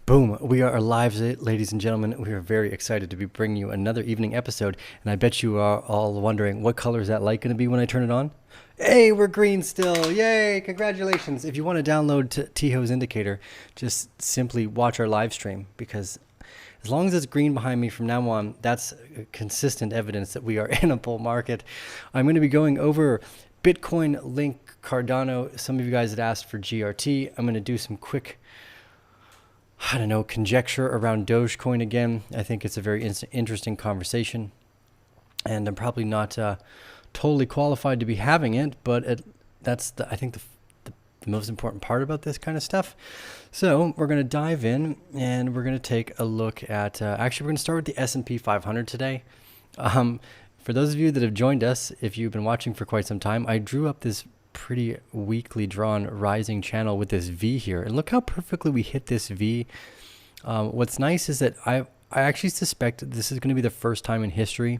Boom, we are live, ladies and gentlemen. We are very excited to be bringing you another evening episode. And I bet you are all wondering, what color is that light going to be when I turn it on? Hey, we're green still. Yay, congratulations. If you want to download Tiho's indicator, just simply watch our live stream, because as long as it's green behind me from now on, that's consistent evidence that we are in a bull market. I'm going to be going over Bitcoin, Link, Cardano. Some of you guys had asked for GRT. I'm going to do some quick conjecture around Dogecoin again. I think it's a very interesting conversation, and I'm probably not totally qualified to be having it, but that's I think the most important part about this kind of stuff. So we're going to dive in, and we're going to take a look at, actually we're going to start with the S&P 500 today. For those of you that have joined us, if you've been watching for quite some time, I drew up this pretty weakly drawn rising channel with this V here, and look how perfectly we hit this V. What's nice is that I actually suspect this is going to be the first time in history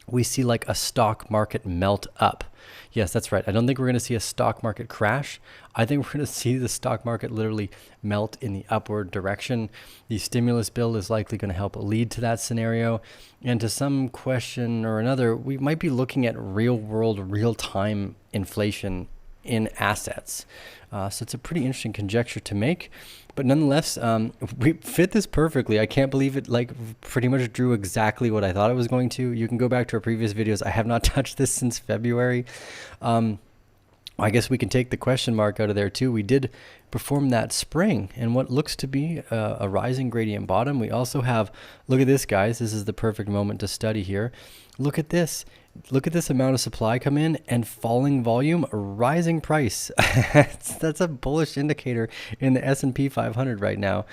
we see like a stock market melt up. Yes, that's right. I don't think we're going to see a stock market crash. I think we're going to see the stock market literally melt in the upward direction. The stimulus bill is likely going to help lead to that scenario. And to some question or another, we might be looking at real world, real time inflation in assets. So it's a pretty interesting conjecture to make. But nonetheless, we fit this perfectly. I can't believe it pretty much drew exactly what I thought it was going to. You can go back to our previous videos. I have not touched this since February. I guess we can take the question mark out of there too. We did perform that spring and what looks to be a rising gradient bottom. We also have, look at this, guys. This is the perfect moment to study here. Look at this. Look at this amount of supply come in and falling volume, rising price. That's a bullish indicator in the S&P 500 right now.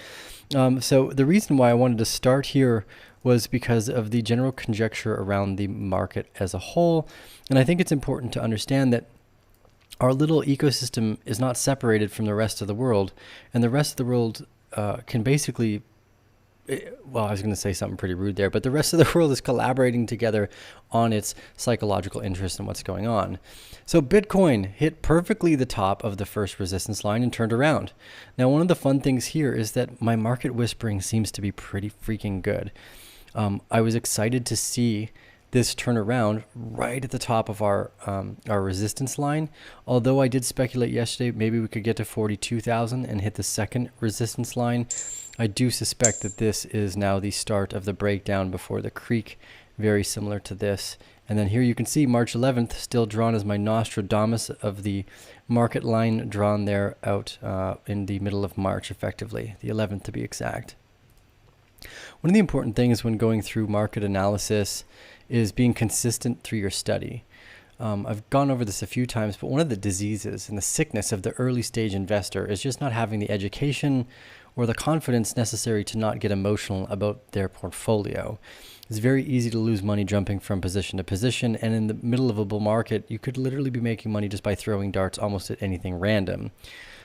So the reason why I wanted to start here was because of the general conjecture around the market as a whole. And I think it's important to understand that our little ecosystem is not separated from the rest of the world, and the rest of the world can basically, well, I was going to say something pretty rude there, but the rest of the world is collaborating together on its psychological interest in what's going on. So Bitcoin hit perfectly the top of the first resistance line and turned around. Now, one of the fun things here is that my market whispering seems to be pretty freaking good. I was excited to see this turn around right at the top of our resistance line. Although I did speculate yesterday, maybe we could get to 42,000 and hit the second resistance line. I do suspect that this is now the start of the breakdown before the creek, very similar to this. And then here you can see March 11th still drawn as my Nostradamus of the market line, drawn there out in the middle of March, effectively, the 11th to be exact. One of the important things when going through market analysis is being consistent through your study. I've gone over this a few times, but one of the diseases and the sickness of the early stage investor is just not having the education or the confidence necessary to not get emotional about their portfolio. It's very easy to lose money jumping from position to position, and in the middle of a bull market, you could literally be making money just by throwing darts almost at anything random.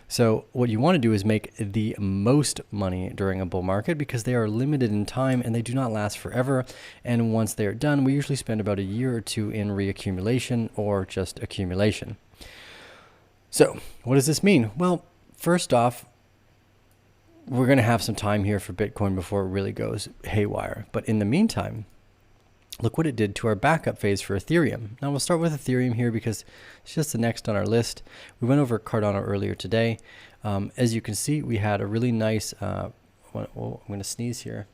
So what you want to do is make the most money during a bull market, because they are limited in time and they do not last forever. And once they are done, we usually spend about a year or two in reaccumulation or just accumulation. So what does this mean? Well, first off, we're going to have some time here for Bitcoin before it really goes haywire. But in the meantime, look what it did to our backup phase for Ethereum. Now we'll start with Ethereum here because it's just the next on our list. We went over Cardano earlier today. As you can see, we had a really nice, I'm going to sneeze here.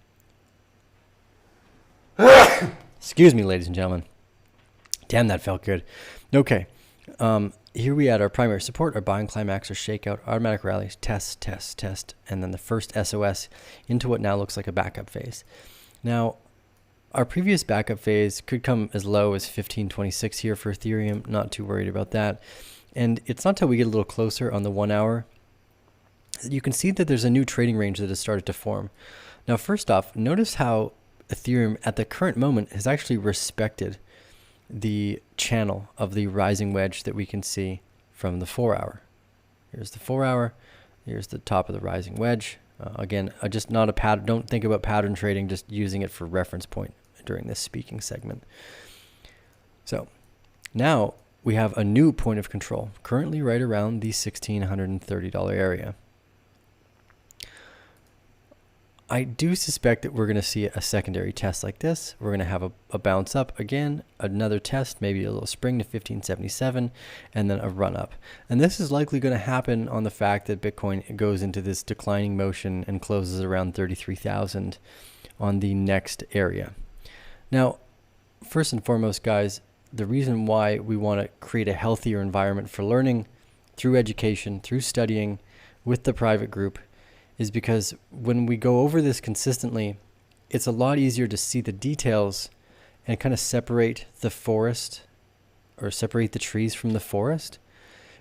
Excuse me, ladies and gentlemen. Damn, that felt good. Okay. Here we had our primary support, our buying climax, our shakeout, automatic rallies, test, and then the first SOS into what now looks like a backup phase. Now, our previous backup phase could come as low as 1526 here for Ethereum. Not too worried about that. And it's not until we get a little closer on the 1 hour that you can see that there's a new trading range that has started to form. Now, first off, notice how Ethereum at the current moment has actually respected the channel of the rising wedge that we can see from the 4 hour. Here's the 4 hour. Here's the top of the rising wedge. Again, just not a pattern. Don't think about pattern trading, just using it for reference point during this speaking segment. So now we have a new point of control, currently right around the $1,630 area. I do suspect that we're going to see a secondary test like this. We're going to have a bounce up again, another test, maybe a little spring to 1577, and then a run up. And this is likely going to happen on the fact that Bitcoin goes into this declining motion and closes around 33,000 on the next area. Now, first and foremost, guys, the reason why we want to create a healthier environment for learning through education, through studying with the private group, is because when we go over this consistently, it's a lot easier to see the details and kind of separate the forest or separate the trees from the forest.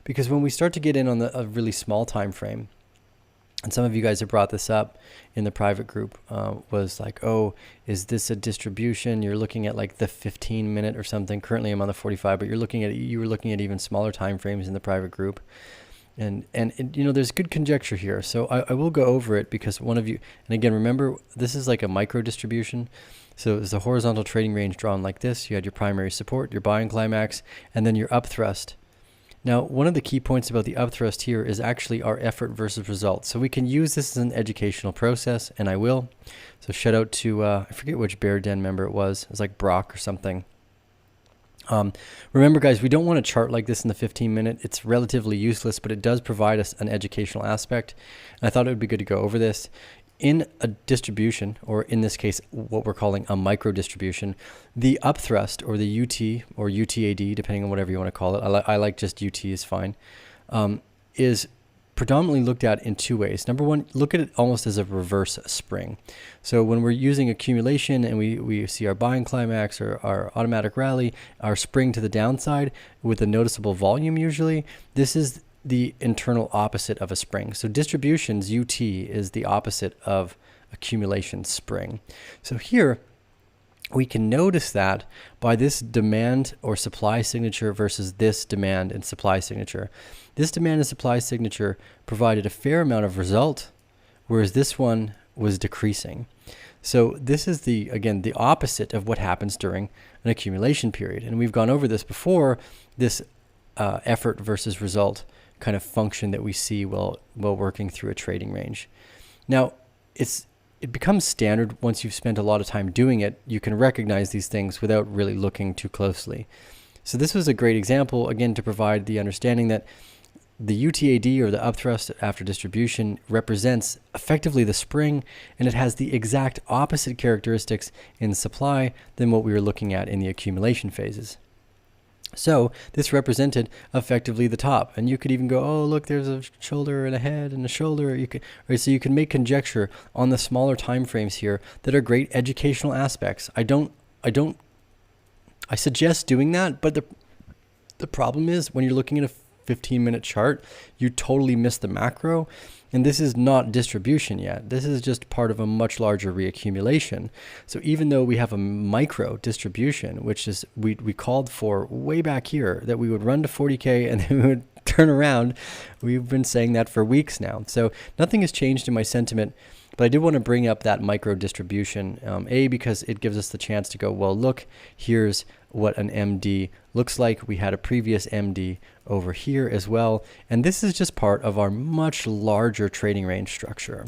Because when we start to get in on a really small time frame, and some of you guys have brought this up in the private group, was like, oh, is this a distribution? You're looking at like the 15 minute or something. Currently I'm on the 45, but you were looking at even smaller time frames in the private group. And there's good conjecture here. So I will go over it because one of you, and again, remember, this is like a micro distribution. So it's a horizontal trading range drawn like this. You had your primary support, your buying climax, and then your upthrust. Now, one of the key points about the upthrust here is actually our effort versus result. So we can use this as an educational process, and I will. So shout out to, I forget which Bear Den member it was. It was like Brock or something. Remember, guys, we don't want to chart like this in the 15-minute. It's relatively useless, but it does provide us an educational aspect. And I thought it would be good to go over this. In a distribution, or in this case, what we're calling a micro distribution, the upthrust, or the UT, or UTAD, depending on whatever you want to call it, I like just UT is fine, is predominantly looked at in two ways. Number one, look at it almost as a reverse spring. So when we're using accumulation and we see our buying climax or our automatic rally, our spring to the downside with a noticeable volume usually, this is the internal opposite of a spring. So distributions, UT, is the opposite of accumulation spring. So here, we can notice that by this demand or supply signature versus this demand and supply signature. This demand and supply signature provided a fair amount of result, whereas this one was decreasing. So this is again, the opposite of what happens during an accumulation period. And we've gone over this before, this effort versus result kind of function that we see while working through a trading range. Now, it becomes standard once you've spent a lot of time doing it. You can recognize these things without really looking too closely. So this was a great example, again, to provide the understanding that the UTAD, or the upthrust after distribution, represents effectively the spring, and it has the exact opposite characteristics in supply than what we were looking at in the accumulation phases. So this represented effectively the top, and you could even go, oh, look, there's a shoulder and a head and a shoulder. So you can make conjecture on the smaller time frames here that are great educational aspects. I suggest doing that, but the problem is when you're looking at a 15-minute chart, you totally miss the macro. And this is not distribution yet. This is just part of a much larger reaccumulation. So even though we have a micro distribution, which is we called for way back here, that we would run to 40K and then we would turn around, we've been saying that for weeks now. So nothing has changed in my sentiment, but I did want to bring up that micro distribution, because it gives us the chance to go, well, look, here's what an MD looks like. We had a previous MD over here as well, and this is just part of our much larger trading range structure.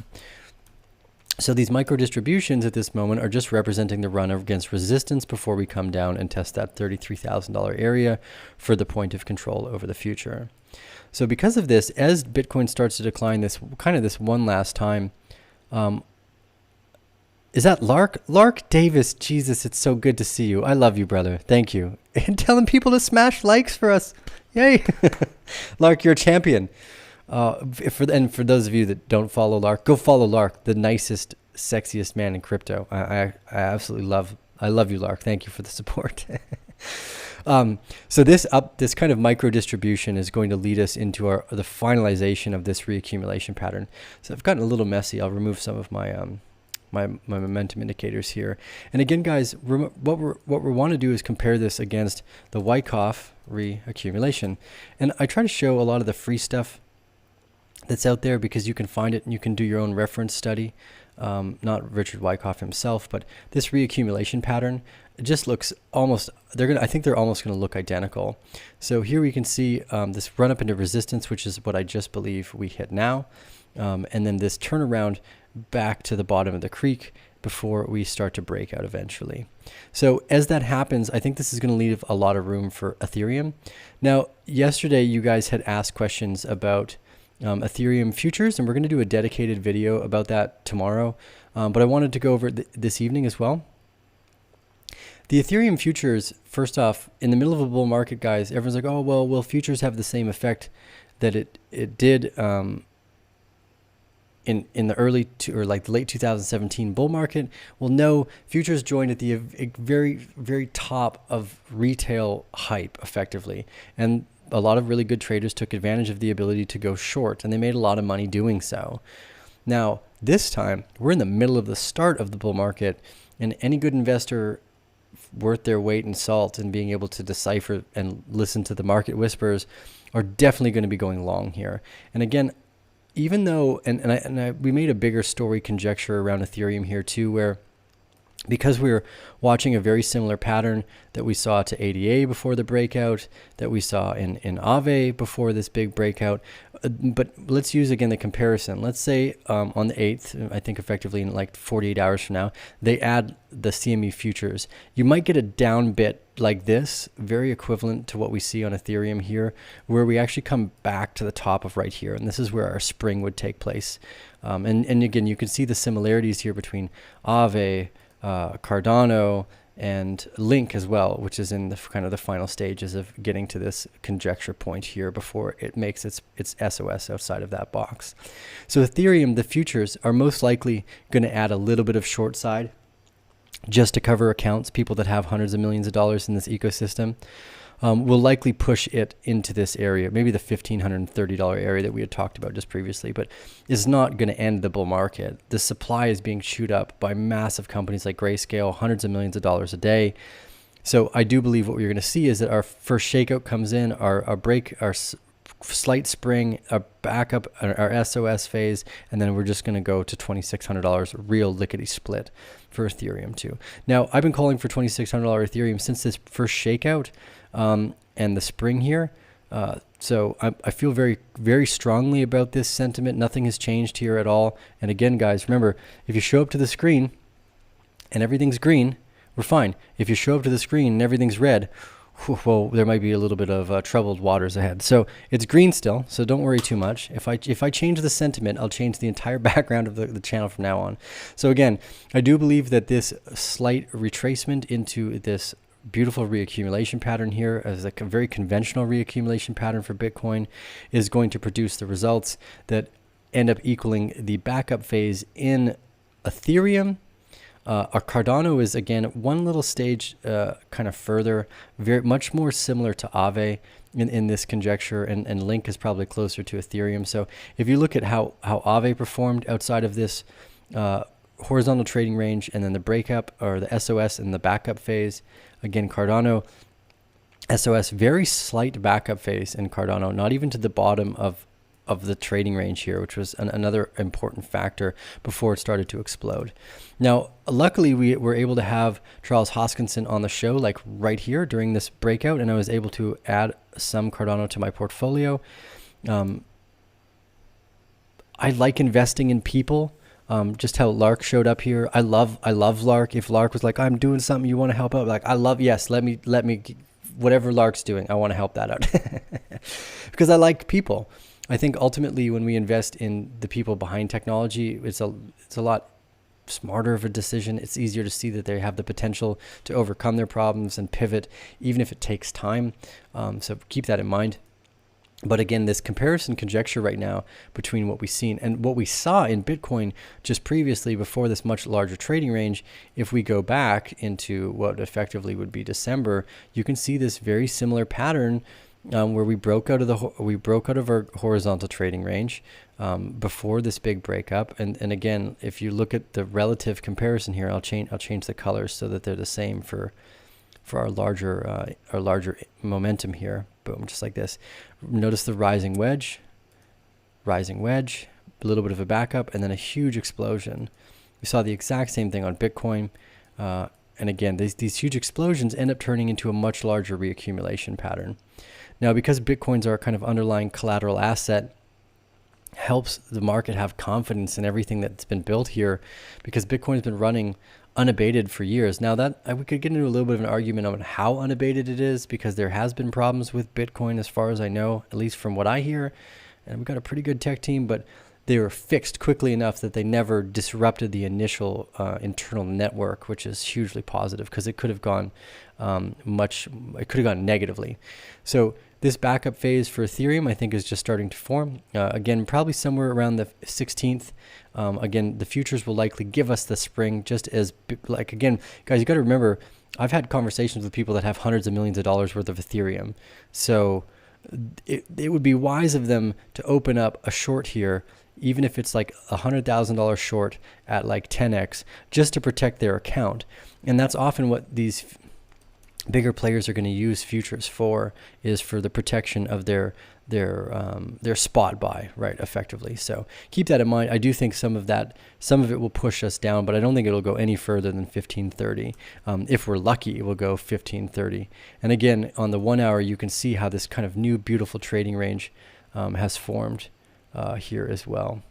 So these micro distributions at this moment are just representing the run against resistance before we come down and test that $33,000 area for the point of control over the future. So because of this, as Bitcoin starts to decline this one last time, is that Lark? Lark Davis, Jesus, it's so good to see you. I love you, brother. Thank you. And telling people to smash likes for us. Yay. Lark, you're a champion. For those of you that don't follow Lark, go follow Lark, the nicest, sexiest man in crypto. I absolutely love you, Lark. Thank you for the support. So this kind of micro distribution is going to lead us into the finalization of this reaccumulation pattern. So I've gotten a little messy. I'll remove some of my my momentum indicators here. And again, guys, what we want to do is compare this against the Wyckoff reaccumulation. And I try to show a lot of the free stuff that's out there because you can find it and you can do your own reference study. Not Richard Wyckoff himself, but this reaccumulation pattern, it just looks almost, I think they're almost going to look identical. So here we can see this run up into resistance, which is what I just believe we hit now. And then this turnaround back to the bottom of the creek before we start to break out eventually. So as that happens, I think this is going to leave a lot of room for Ethereum. Now, yesterday you guys had asked questions about Ethereum futures, and we're going to do a dedicated video about that tomorrow. But I wanted to go over this evening as well. The Ethereum futures, first off, in the middle of a bull market, guys, everyone's like, oh, well, will futures have the same effect that it did in the early or like the late 2017 bull market? Well, no, futures joined at the very, very top of retail hype effectively. And a lot of really good traders took advantage of the ability to go short, and they made a lot of money doing so. Now, this time, we're in the middle of the start of the bull market, and any good investor worth their weight in salt and being able to decipher and listen to the market whispers are definitely going to be going long here. And again, even though, we made a bigger story conjecture around Ethereum here too, where because we're watching a very similar pattern that we saw to ADA before the breakout, that we saw in Aave before this big breakout. But let's use again the comparison. Let's say on the 8th, I think effectively in like 48 hours from now, they add the CME futures. You might get a down bit like this, very equivalent to what we see on Ethereum here, where we actually come back to the top of right here. And this is where our spring would take place. And again, you can see the similarities here between Aave, Cardano, and Link as well, which is in the kind of the final stages of getting to this conjecture point here before it makes its SOS outside of that box. So Ethereum, the futures are most likely going to add a little bit of short side just to cover accounts, people that have hundreds of millions of dollars in this ecosystem. Will likely push it into this area, maybe the $1,530 area that we had talked about just previously, but is not going to end the bull market. The supply is being chewed up by massive companies like Grayscale, hundreds of millions of dollars a day. So I do believe what we're going to see is that our first shakeout comes in, our break, our slight spring, a backup, our SOS phase, and then we're just going to go to $2,600 real lickety split for Ethereum too. Now, I've been calling for $2,600 Ethereum since this first shakeout and the spring here. So I feel very, very strongly about this sentiment. Nothing has changed here at all. And again, guys, remember, if you show up to the screen and everything's green, we're fine. If you show up to the screen and everything's red, well, there might be a little bit of troubled waters ahead. So it's green still, so don't worry too much. If I change the sentiment, I'll change the entire background of the channel from now on. So again, I do believe that this slight retracement into this beautiful reaccumulation pattern here, as a very conventional reaccumulation pattern for Bitcoin, is going to produce the results that end up equaling the backup phase in Ethereum. Our Cardano is again one little stage kind of further, very much more similar to Aave in this conjecture, and Link is probably closer to Ethereum. So if you look at how Aave performed outside of this horizontal trading range, and then the breakup or the SOS and the backup phase, again Cardano SOS, very slight backup phase in Cardano, not even to the bottom of the trading range here, which was another important factor before it started to explode. Now, luckily, we were able to have Charles Hoskinson on the show, like right here during this breakout, and I was able to add some Cardano to my portfolio. I like investing in people. Just how Lark showed up here. I love Lark. If Lark was like, I'm doing something, you want to help out, like, yes, let me, whatever Lark's doing, I want to help that out. Because I like people. I think ultimately when we invest in the people behind technology, it's a lot smarter of a decision. It's easier to see that they have the potential to overcome their problems and pivot, even if it takes time. So keep that in mind. But again, this comparison conjecture right now between what we've seen and what we saw in Bitcoin just previously before this much larger trading range, if we go back into what effectively would be December, you can see this very similar pattern where we broke out of our horizontal trading range before this big breakup. And again, if you look at the relative comparison here, I'll change the colors so that they're the same for our larger momentum here. Boom, just like this. Notice the rising wedge, a little bit of a backup, and then a huge explosion. We saw the exact same thing on Bitcoin. And again, these huge explosions end up turning into a much larger reaccumulation pattern. Now, because Bitcoins are kind of underlying collateral asset, helps the market have confidence in everything that's been built here, because Bitcoin's been running unabated for years. Now that we could get into a little bit of an argument on how unabated it is, because there has been problems with Bitcoin as far as I know, at least from what I hear. And we've got a pretty good tech team, but they were fixed quickly enough that they never disrupted the initial internal network, which is hugely positive, because it could have gone it could have gone negatively. So this backup phase for Ethereum, I think, is just starting to form. Again, probably somewhere around the 16th. Again, the futures will likely give us the spring, just as, like, again, guys, you got to remember, I've had conversations with people that have hundreds of millions of dollars worth of Ethereum. So it would be wise of them to open up a short here, even if it's like $100,000 short at like 10x, just to protect their account. And that's often what these bigger players are going to use futures for, is for the protection of their spot buy, right, effectively. So keep that in mind. I do think some of it will push us down, but I don't think it'll go any further than 1530. If we're lucky, it will go 1530. And again, on the 1 hour, you can see how this kind of new beautiful trading range has formed here as well.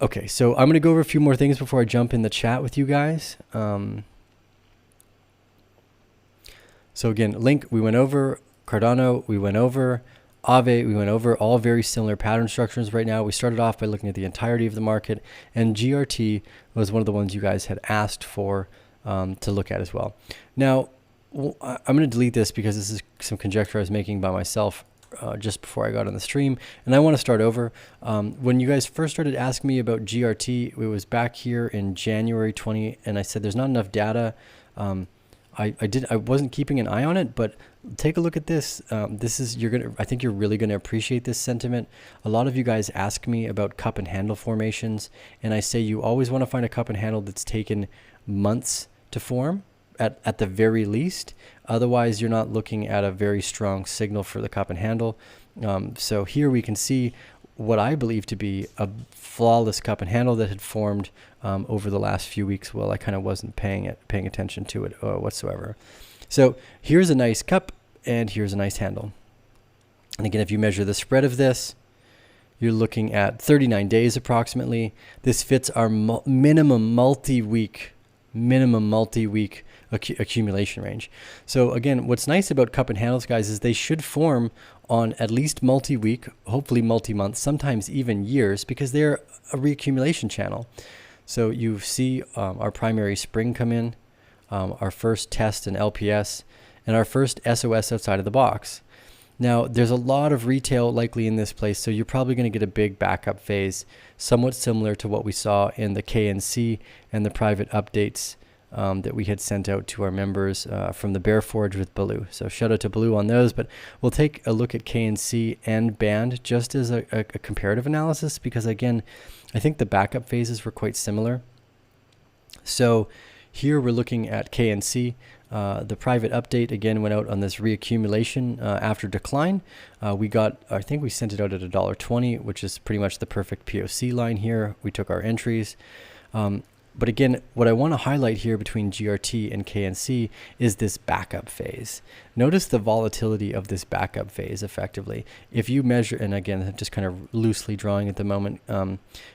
Okay, so I'm going to go over a few more things before I jump in the chat with you guys. So again, Link, we went over. Cardano, we went over. Aave, we went over. All very similar pattern structures right now. We started off by looking at the entirety of the market, and GRT was one of the ones you guys had asked for to look at as well. Now, I'm going to delete this because this is some conjecture I was making by myself just before I got on the stream, and I want to start over. When you guys first started asking me about GRT, it was back here in January 20, and I said there's not enough data. I wasn't keeping an eye on it, but take a look at this. I think you're really gonna appreciate this sentiment. A lot of you guys ask me about cup and handle formations, and I say you always want to find a cup and handle that's taken months to form at the very least. Otherwise, you're not looking at a very strong signal for the cup and handle. So here we can see what I believe to be a flawless cup and handle that had formed over the last few weeks. Well, I kind of wasn't paying attention to it whatsoever. So here's a nice cup and here's a nice handle. And again, if you measure the spread of this, you're looking at 39 days approximately. This fits our minimum multi-week accumulation range. So again, what's nice about cup and handles, guys, is they should form on at least multi-week, hopefully multi-month, sometimes even years, because they're a reaccumulation channel. So you see our primary spring come in, our first test in LPS, and our first SOS outside of the box. Now, there's a lot of retail likely in this place, so you're probably going to get a big backup phase, somewhat similar to what we saw in the KNC and the private updates that we had sent out to our members from the Bear Forge with Baloo. So shout out to Baloo on those, but we'll take a look at KNC and Band just as a comparative analysis, because again, I think the backup phases were quite similar. So here we're looking at KNC. The private update again went out on this reaccumulation after decline. I think we sent it out at $1.20, which is pretty much the perfect POC line here. We took our entries. But again, what I want to highlight here between GRT and KNC is this backup phase. Notice the volatility of this backup phase effectively. If you measure, and again, I'm just kind of loosely drawing at the moment,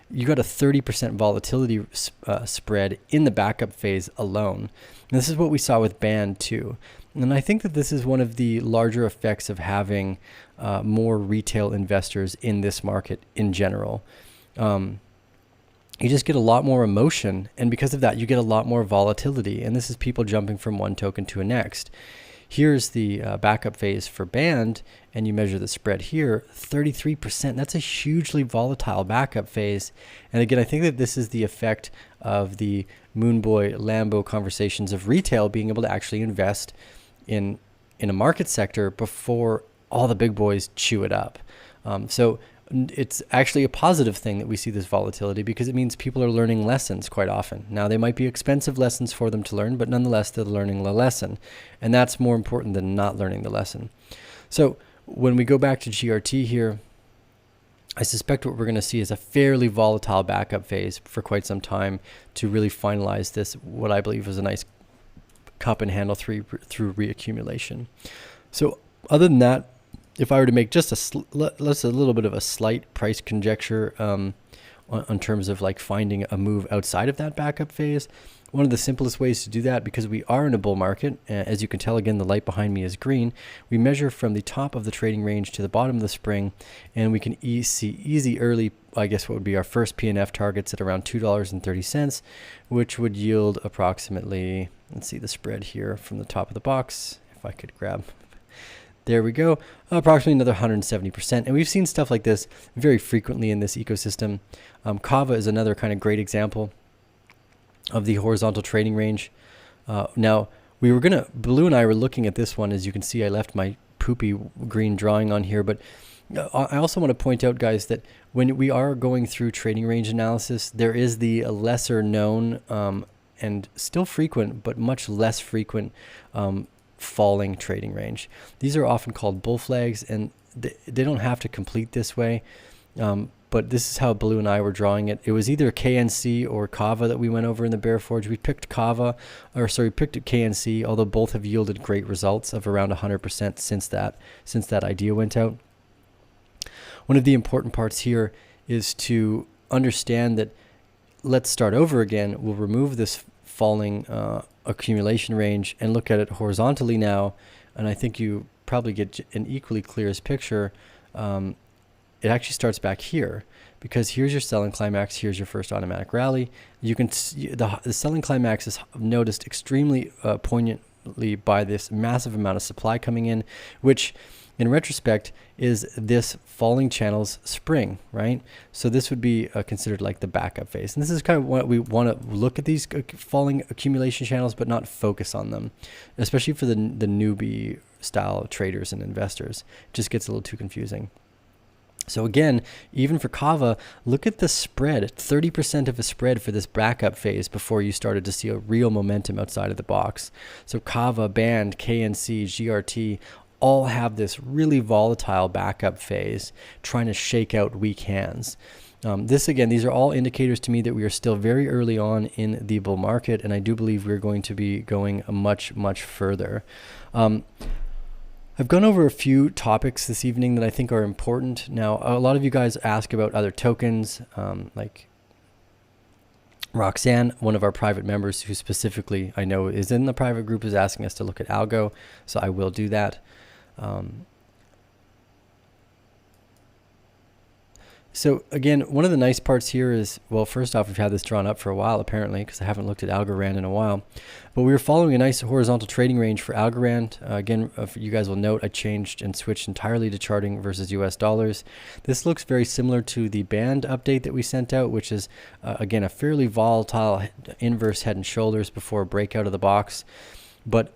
you got a 30% volatility spread in the backup phase alone. And this is what we saw with Band too. And I think that this is one of the larger effects of having more retail investors in this market in general. You just get a lot more emotion, and because of that, you get a lot more volatility. And this is people jumping from one token to a next. Here's the backup phase for Band, and you measure the spread here, 33%. That's a hugely volatile backup phase. And again, I think that this is the effect of the Moonboy Lambo conversations of retail being able to actually invest in a market sector before all the big boys chew it up. So it's actually a positive thing that we see this volatility, because it means people are learning lessons quite often. Now, they might be expensive lessons for them to learn, but nonetheless, they're learning the lesson. And that's more important than not learning the lesson. So when we go back to GRT here, I suspect what we're going to see is a fairly volatile backup phase for quite some time to really finalize this, what I believe is a nice cup and handle through reaccumulation. So other than that, if I were to make just a little bit of a slight price conjecture on terms of like finding a move outside of that backup phase, one of the simplest ways to do that, because we are in a bull market, as you can tell, again, the light behind me is green. We measure from the top of the trading range to the bottom of the spring, and we can see easy early, I guess what would be our first PNF targets at around $2.30, which would yield approximately, let's see the spread here from the top of the box, if I could grab. There we go, approximately another 170%. And we've seen stuff like this very frequently in this ecosystem. Kava is another kind of great example of the horizontal trading range. Now, Blue and I were looking at this one. As you can see, I left my poopy green drawing on here, but I also want to point out, guys, that when we are going through trading range analysis, there is the lesser known and still frequent, but much less frequent falling trading range. These are often called bull flags, and they don't have to complete this way. But this is how Blue and I were drawing it. It was either KNC or Kava that we went over in the Bear Forge. We picked KNC, although both have yielded great results of around 100% since that idea went out. One of the important parts here is to understand that, let's start over again. We'll remove this falling accumulation range and look at it horizontally now, and I think you probably get an equally clear picture. It actually starts back here, because here's your selling climax, here's your first automatic rally. You can see the selling climax is noticed extremely poignantly by this massive amount of supply coming in, which in retrospect is this falling channel's spring, right? So this would be considered like the backup phase. And this is kind of what we want to look at, these falling accumulation channels, but not focus on them, especially for the newbie style traders and investors. It just gets a little too confusing. So again, even for Kava, look at the spread, 30% of a spread for this backup phase before you started to see a real momentum outside of the box. So Kava, Band, KNC, GRT, all have this really volatile backup phase trying to shake out weak hands. These are all indicators to me that we are still very early on in the bull market, and I do believe we're going to be going much, much further. I've gone over a few topics this evening that I think are important. Now, a lot of you guys ask about other tokens, like Roxanne, one of our private members who specifically I know is in the private group, is asking us to look at Algo, so I will do that. So again, one of the nice parts here is, well, first off, we've had this drawn up for a while apparently, because I haven't looked at Algorand in a while, but we were following a nice horizontal trading range for Algorand. Again, you guys will note I changed and switched entirely to charting versus US dollars. This looks very similar to the band update that we sent out, which is again a fairly volatile inverse head and shoulders before a breakout of the box, but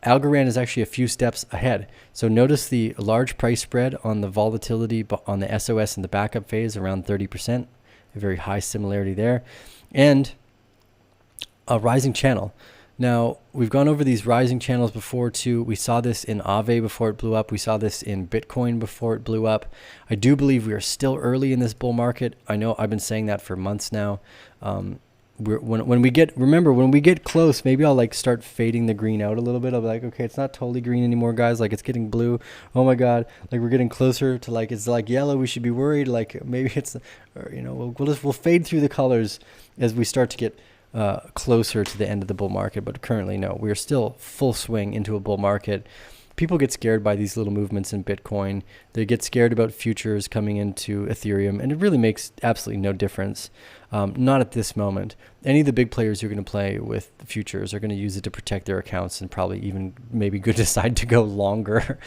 Algorand is actually a few steps ahead. So notice the large price spread on the volatility on the SOS and the backup phase, around 30%, a very high similarity there, and a rising channel. Now, we've gone over these rising channels before too. We saw this in Aave before it blew up. We saw this in Bitcoin before it blew up. I do believe we are still early in this bull market. I know I've been saying that for months now. When we get close, maybe I'll like start fading the green out a little bit. I'll be like, okay, it's not totally green anymore, guys. Like, it's getting blue. Oh my God. Like, we're getting closer to, like, it's like yellow. We should be worried. Like, maybe it's, or, you know, we'll fade through the colors as we start to get closer to the end of the bull market. But currently, no, we're still full swing into a bull market. People get scared by these little movements in Bitcoin. They get scared about futures coming into Ethereum, and it really makes absolutely no difference. Not at this moment. Any of the big players who are going to play with the futures are going to use it to protect their accounts, and probably even maybe could decide to go longer,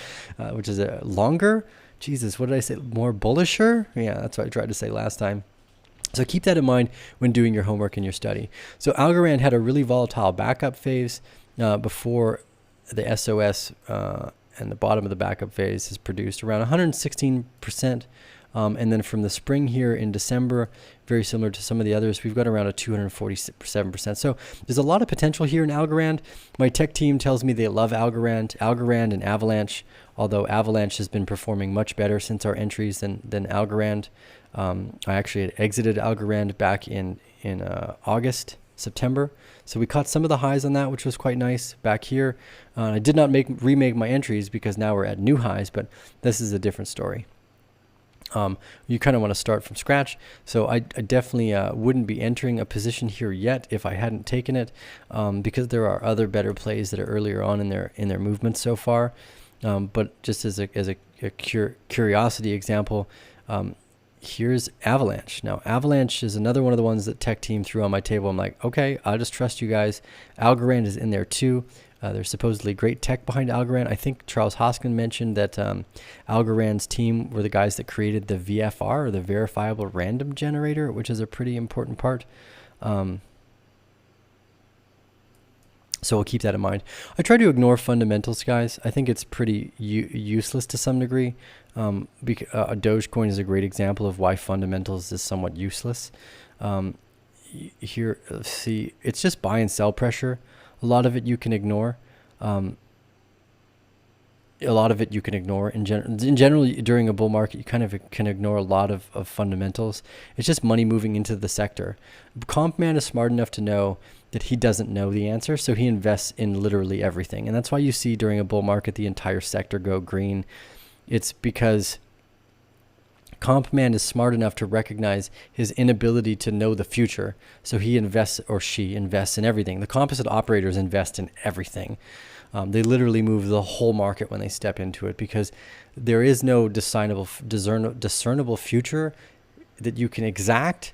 which is a longer? Jesus, what did I say? More bullisher? Yeah, that's what I tried to say last time. So keep that in mind when doing your homework and your study. So Algorand had a really volatile backup phase before the SOS and the bottom of the backup phase has produced around 116%. And then from the spring here in December, very similar to some of the others, we've got around a 247%. So there's a lot of potential here in Algorand. My tech team tells me they love Algorand and Avalanche, although Avalanche has been performing much better since our entries than Algorand. I actually had exited Algorand back in August, September. So we caught some of the highs on that, which was quite nice back here. I did not remake my entries because now we're at new highs, but this is a different story. You kind of want to start from scratch. So I definitely wouldn't be entering a position here yet if I hadn't taken it, because there are other better plays that are earlier on in their movements so far. But just as a curiosity example, here's Avalanche. Now, Avalanche is another one of the ones that Tech Team threw on my table. I'm like, okay, I'll just trust you guys. Algorand is in there too. There's supposedly great tech behind Algorand. I think Charles Hoskin mentioned that Algorand's team were the guys that created the VFR, or the Verifiable Random Generator, which is a pretty important part. So we'll keep that in mind. I try to ignore fundamentals, guys. I think it's pretty useless to some degree. Dogecoin is a great example of why fundamentals is somewhat useless. Here, see, it's just buy and sell pressure. A lot of it you can ignore. In general, during a bull market, you kind of can ignore a lot of fundamentals. It's just money moving into the sector. CompMan is smart enough to know that he doesn't know the answer, so he invests in literally everything. And that's why you see during a bull market the entire sector go green. It's because CompMan is smart enough to recognize his inability to know the future, so he invests, or she invests, in everything. The composite operators invest in everything. They literally move the whole market when they step into it, because there is no discernible future that you can exact.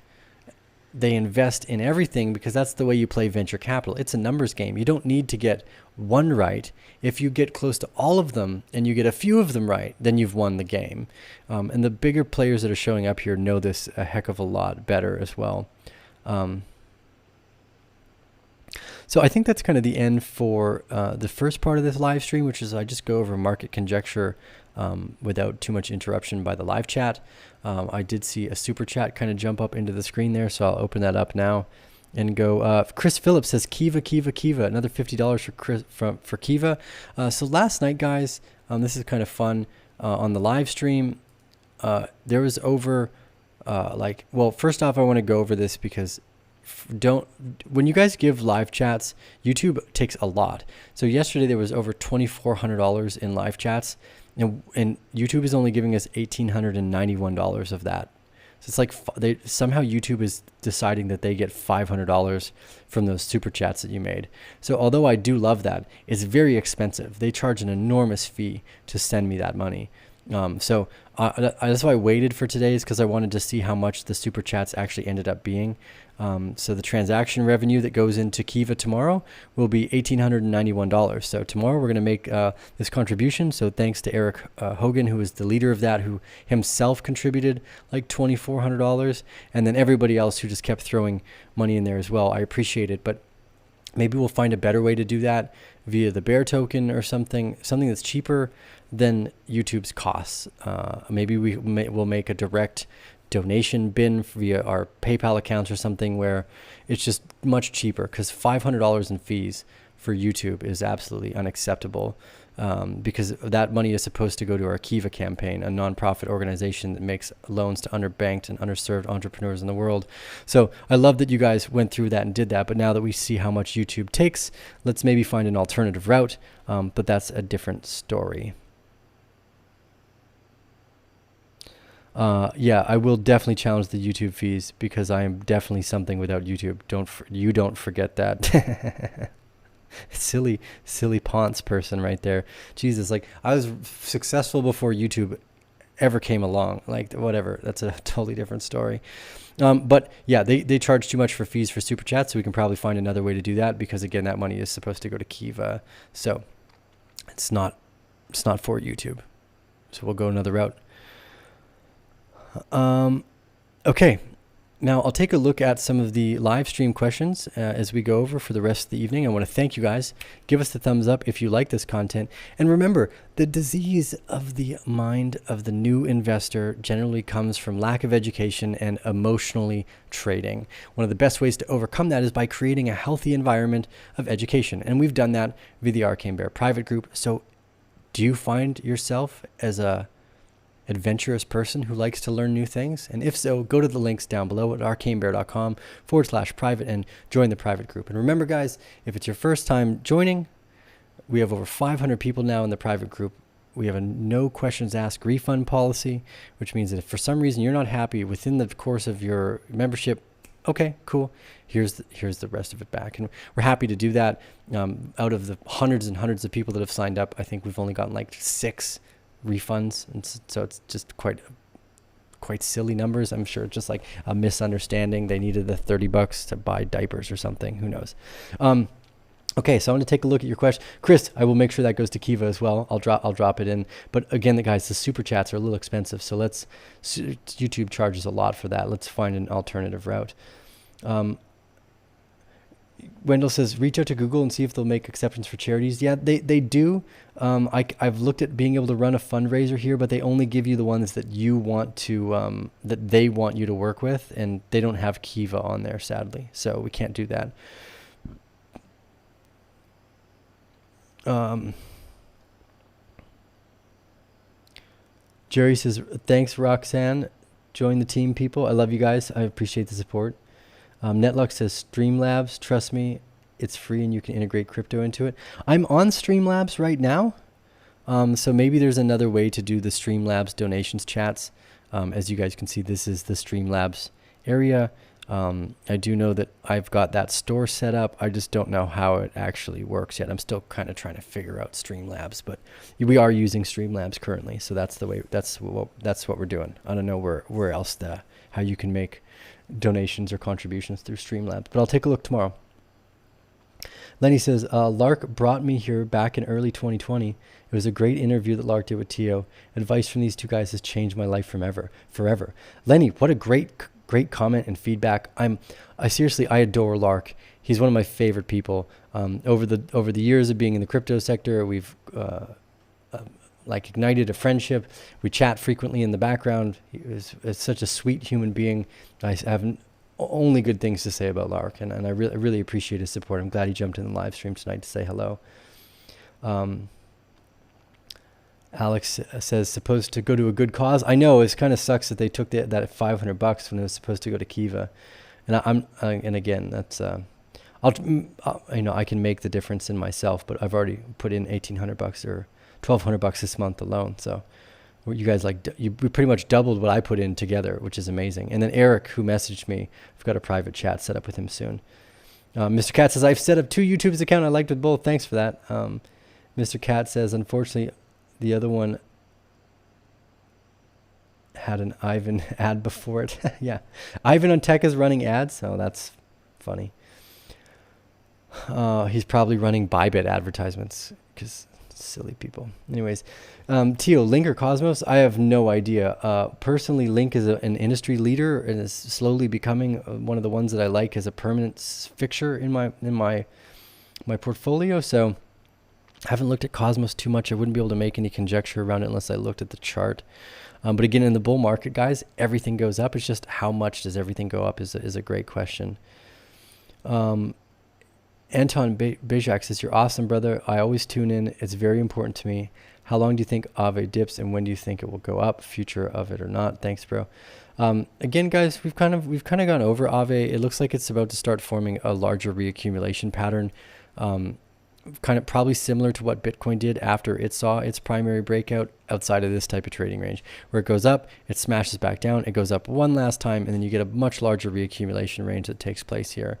They invest in everything because that's the way you play venture capital. It's a numbers game. You don't need to get one right. If you get close to all of them and you get a few of them right, then you've won the game. And the bigger players that are showing up here know this a heck of a lot better as well. So I think that's kind of the end for the first part of this live stream, which is I just go over market conjecture without too much interruption by the live chat. I did see a super chat kind of jump up into the screen there, so I'll open that up now and go. Chris Phillips says Kiva, another $50 for Kiva. So last night, guys, this is kind of fun. On the live stream, there was over first off, I want to go over this because when you guys give live chats, YouTube takes a lot. So yesterday there was over $2,400 in live chats, and YouTube is only giving us $1,891 of that. So it's like somehow YouTube is deciding that they get $500 from those super chats that you made. So although I do love that, it's very expensive. They charge an enormous fee to send me that money. So that's why I waited for today's, because I wanted to see how much the super chats actually ended up being. So the transaction revenue that goes into Kiva tomorrow will be $1,891. So tomorrow we're going to make this contribution. So thanks to Eric Hogan, who is the leader of that, who himself contributed like $2,400, and then everybody else who just kept throwing money in there as well. I appreciate it, but maybe we'll find a better way to do that via the Bear token or something that's cheaper than YouTube's costs. Maybe we'll make a direct donation bin via our PayPal accounts or something where it's just much cheaper, because $500 in fees for YouTube is absolutely unacceptable, because that money is supposed to go to our Kiva campaign, a nonprofit organization that makes loans to underbanked and underserved entrepreneurs in the world. So I love that you guys went through that and did that, but now that we see how much YouTube takes, let's maybe find an alternative route, but that's a different story. Yeah, I will definitely challenge the YouTube fees, because I am definitely something without YouTube. Don't forget that. silly Ponce person right there. Jesus, like, I was successful before YouTube ever came along. Like, whatever, that's a totally different story. But yeah, they charge too much for fees for super chats, so we can probably find another way to do that, because again, that money is supposed to go to Kiva, so it's not for YouTube. So we'll go another route. Okay, now I'll take a look at some of the live stream questions as we go over for the rest of the evening. I want to thank you guys. Give us the thumbs up if you like this content. And remember, the disease of the mind of the new investor generally comes from lack of education and emotionally trading. One of the best ways to overcome that is by creating a healthy environment of education. And we've done that via the Arcane Bear private group. So do you find yourself as a adventurous person who likes to learn new things? And if so, go to the links down below at arcanebear.com/private and join the private group. And remember, guys, if it's your first time joining, we have over 500 people now in the private group. We have a no questions asked refund policy, which means that if for some reason you're not happy within the course of your membership, okay, cool. Here's the rest of it back. And we're happy to do that. Out of the hundreds and hundreds of people that have signed up, I think we've only gotten like 6 refunds. And so it's just quite silly numbers. I'm sure it's just like a misunderstanding. They needed the $30 to buy diapers or something. Who knows? Okay, so I'm going to take a look at your question. Chris, I will make sure that goes to Kiva as well. I'll drop it in. But again, guys, the super chats are a little expensive, so YouTube charges a lot for that. Let's find an alternative route. Wendell says, reach out to Google and see if they'll make exceptions for charities. Yeah, they do. I've looked at being able to run a fundraiser here, but they only give you the ones that you want to, that they want you to work with, and they don't have Kiva on there, sadly. So we can't do that. Jerry says, thanks, Roxanne. Join the team, people. I love you guys. I appreciate the support. Netlux says, Streamlabs, trust me, it's free and you can integrate crypto into it. I'm on Streamlabs right now. So maybe there's another way to do the Streamlabs donations chats. As you guys can see, this is the Streamlabs area. I do know that I've got that store set up. I just don't know how it actually works yet. I'm still kind of trying to figure out Streamlabs, but we are using Streamlabs currently. So that's the way, that's what we're doing. I don't know where else how you can make donations or contributions through Streamlabs, but I'll take a look tomorrow. Lenny says, Lark brought me here back in early 2020. It was a great interview that Lark did with Tio. Advice from these two guys has changed my life forever. Lenny, what a great comment and feedback. I adore Lark. He's one of my favorite people. Over the years of being in the crypto sector, we've ignited a friendship. We chat frequently in the background. He is such a sweet human being. I have only good things to say about Lark, and I really appreciate his support. I'm glad he jumped in the live stream tonight to say hello. Alex says, supposed to go to a good cause. I know, it kind of sucks that they took that $500 when it was supposed to go to Kiva. And and again, that's, I can make the difference in myself, but I've already put in $1,800 or $1,200 this month alone. So you guys we pretty much doubled what I put in together, which is amazing. And then Eric, who messaged me, I've got a private chat set up with him soon. Mr. Cat says, I've set up 2 YouTube's account. I liked with both. Thanks for that. Mr. Cat says, unfortunately, the other one had an Ivan ad before it. Yeah. Ivan on Tech is running ads, so that's funny. He's probably running Bybit advertisements because silly people. Anyways, Tio, Link or Cosmos? I have no idea. Personally, Link is an industry leader and is slowly becoming one of the ones that I like as a permanent fixture in my portfolio. So I haven't looked at Cosmos too much. I wouldn't be able to make any conjecture around it unless I looked at the chart. But again, in the bull market, guys, everything goes up. It's just how much does everything go up is a great question. Anton Bejak says, you're awesome, brother. I always tune in. It's very important to me. How long do you think Aave dips, and when do you think it will go up? Future of it or not? Thanks, bro. Again, guys, we've kind of gone over Aave. It looks like it's about to start forming a larger reaccumulation pattern. Kind of probably similar to what Bitcoin did after it saw its primary breakout outside of this type of trading range, where it goes up, it smashes back down, it goes up one last time, and then you get a much larger reaccumulation range that takes place here.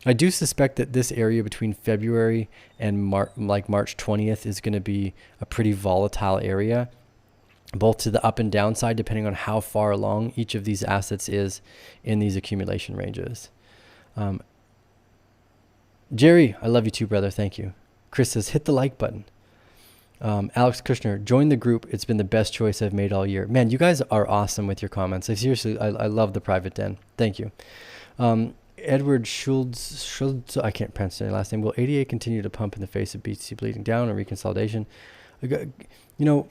I do suspect that this area between February and March 20th is going to be a pretty volatile area, both to the up and down side, depending on how far along each of these assets is in these accumulation ranges. Jerry, I love you too, brother. Thank you. Chris says, hit the like button. Alex Kushner, join the group. It's been the best choice I've made all year. Man, you guys are awesome with your comments. I love the private den. Thank you. Edward Schultz, I can't pronounce their last name. Will ADA continue to pump in the face of BTC bleeding down or reconsolidation?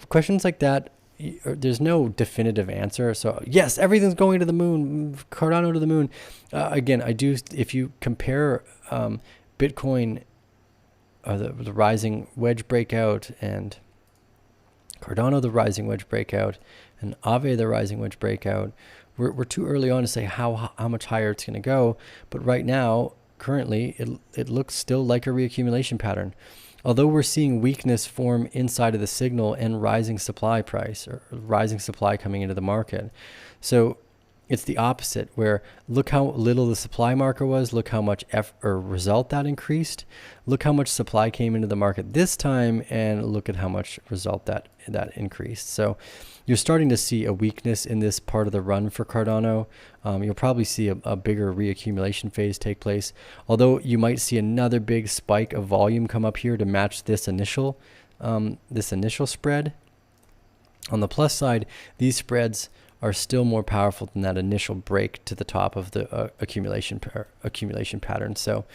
Questions like that, there's no definitive answer. So yes, everything's going to the moon, Cardano to the moon. Again, if you compare Bitcoin, the rising wedge breakout, and Cardano, the rising wedge breakout, and Ave the rising wedge breakout. We're too early on to say how much higher it's going to go, but right now, currently, it looks still like a reaccumulation pattern. Although we're seeing weakness form inside of the signal and rising supply price or rising supply coming into the market. So it's the opposite, where look how little the supply marker was, look how much result that increased, look how much supply came into the market this time, and look at how much result that increased. So you're starting to see a weakness in this part of the run for Cardano. You'll probably see a bigger reaccumulation phase take place, although you might see another big spike of volume come up here to match this initial spread. On the plus side, these spreads are still more powerful than that initial break to the top of the accumulation pattern. So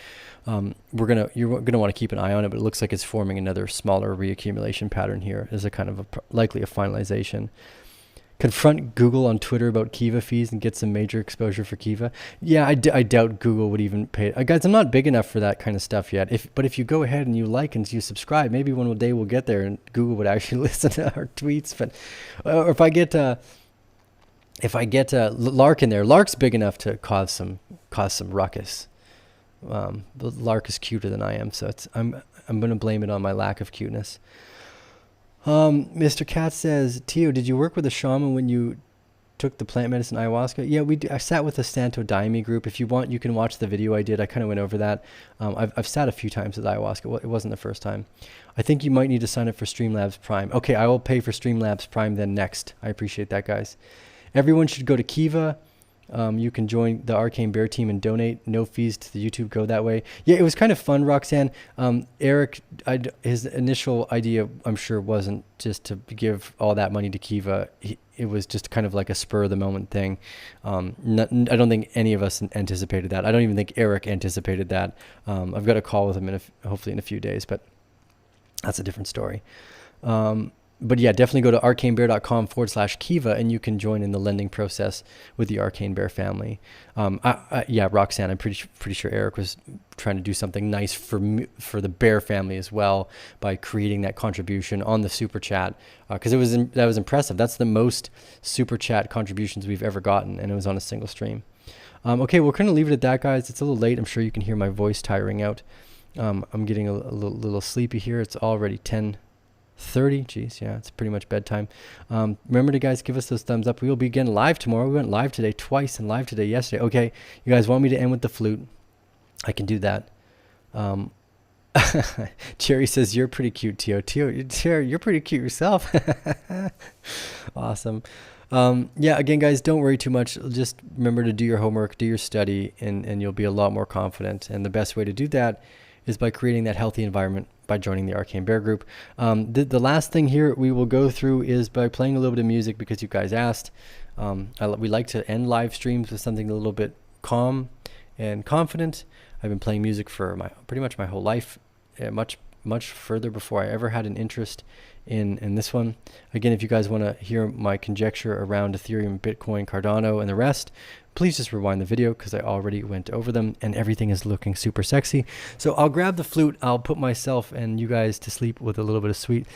you're gonna want to keep an eye on it, but it looks like it's forming another smaller reaccumulation pattern here as a kind of likely a finalization. Confront Google on Twitter about Kiva fees and get some major exposure for Kiva. Yeah, I doubt Google would even pay. Guys, I'm not big enough for that kind of stuff yet. But if you go ahead and you like and you subscribe, maybe one day we'll get there and Google would actually listen to our tweets. But or if I get Lark in there, Lark's big enough to cause some ruckus. But Lark is cuter than I am, so I'm gonna blame it on my lack of cuteness. Mr. Cat says, Tio, did you work with a shaman when you took the plant medicine ayahuasca? Yeah, I sat with the Santo Daime group. If you want, you can watch the video I did. I kind of went over that. I've sat a few times with ayahuasca. It wasn't the first time. I think you might need to sign up for Streamlabs Prime. Okay, I will pay for Streamlabs Prime then next. I appreciate that, guys. Everyone should go to Kiva. You can join the Arcane Bear team and donate. No fees to the YouTube. Go that way. Yeah, it was kind of fun, Roxanne. Eric, his initial idea, I'm sure, wasn't just to give all that money to Kiva. It was just kind of like a spur of the moment thing. I don't think any of us anticipated that. I don't even think Eric anticipated that. I've got a call with him hopefully in a few days, but that's a different story. But yeah, definitely go to arcanebear.com/Kiva and you can join in the lending process with the Arcane Bear family. Yeah, Roxanne, I'm pretty sure Eric was trying to do something nice for the Bear family as well by creating that contribution on the super chat, because that was impressive. That's the most super chat contributions we've ever gotten, and it was on a single stream. Okay, we're gonna leave it at that, guys. It's a little late. I'm sure you can hear my voice tiring out. I'm getting a little sleepy here. It's already 10:30. Geez, yeah, it's pretty much bedtime. Remember to, guys, give us those thumbs up. We will be again live tomorrow. We went live today twice and live today yesterday. Okay, you guys want me to end with the flute? I can do that. Cherry says, you're pretty cute, Tio. Cherry, you're pretty cute yourself. Awesome. Yeah, again, guys, don't worry too much. Just remember to do your homework, do your study, and you'll be a lot more confident. And the best way to do that is by creating that healthy environment by joining the Arcane Bear group. The last thing here we will go through is by playing a little bit of music because you guys asked. We like to end live streams with something a little bit calm and confident. I've been playing music for pretty much my whole life, much further before I ever had an interest in this one. Again, if you guys want to hear my conjecture around Ethereum, Bitcoin, Cardano, and the rest, please just rewind the video because I already went over them and everything is looking super sexy. So I'll grab the flute. I'll put myself and you guys to sleep with a little bit of sweet.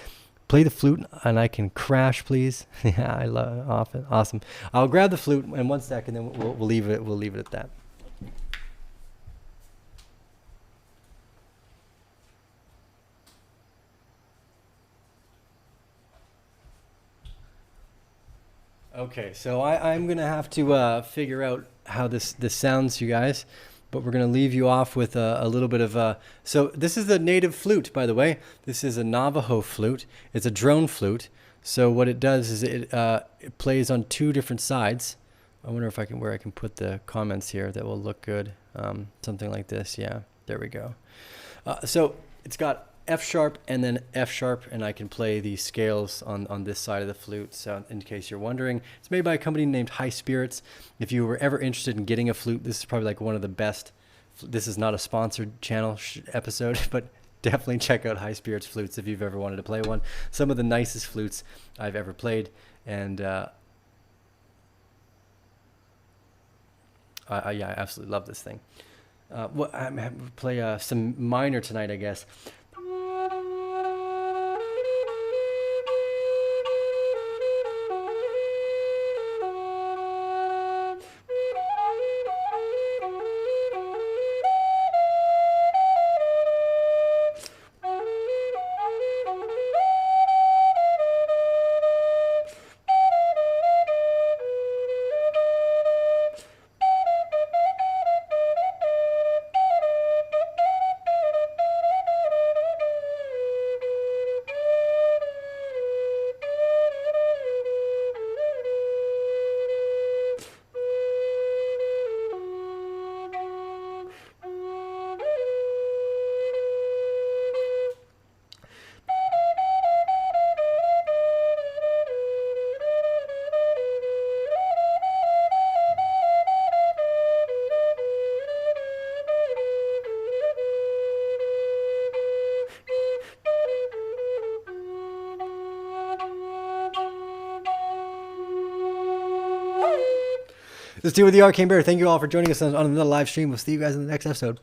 Play the flute and I can crash, please. Yeah, I love it. Awesome. I'll grab the flute in 1 second, and then we'll leave it. We'll leave it at that. Okay, so I'm gonna have to figure out how this sounds, you guys, but we're gonna leave you off with a little bit of so this is the native flute, by the way. This is a Navajo flute. It's a drone flute. So what it does is it plays on two different sides. I wonder if where I can put the comments here that will look good. Something like this. Yeah, there we go. So it's got F sharp and then F sharp, and I can play the scales on this side of the flute. So in case you're wondering, it's made by a company named High Spirits. If you were ever interested in getting a flute, this is probably like one of the best. This is not a sponsored channel episode, but definitely check out High Spirits flutes if you've ever wanted to play one. Some of the nicest flutes I've ever played, and yeah, I absolutely love this thing. I'm play some minor tonight, I guess. This is Deal with the Arcane Bear. Thank you all for joining us on another live stream. We'll see you guys in the next episode.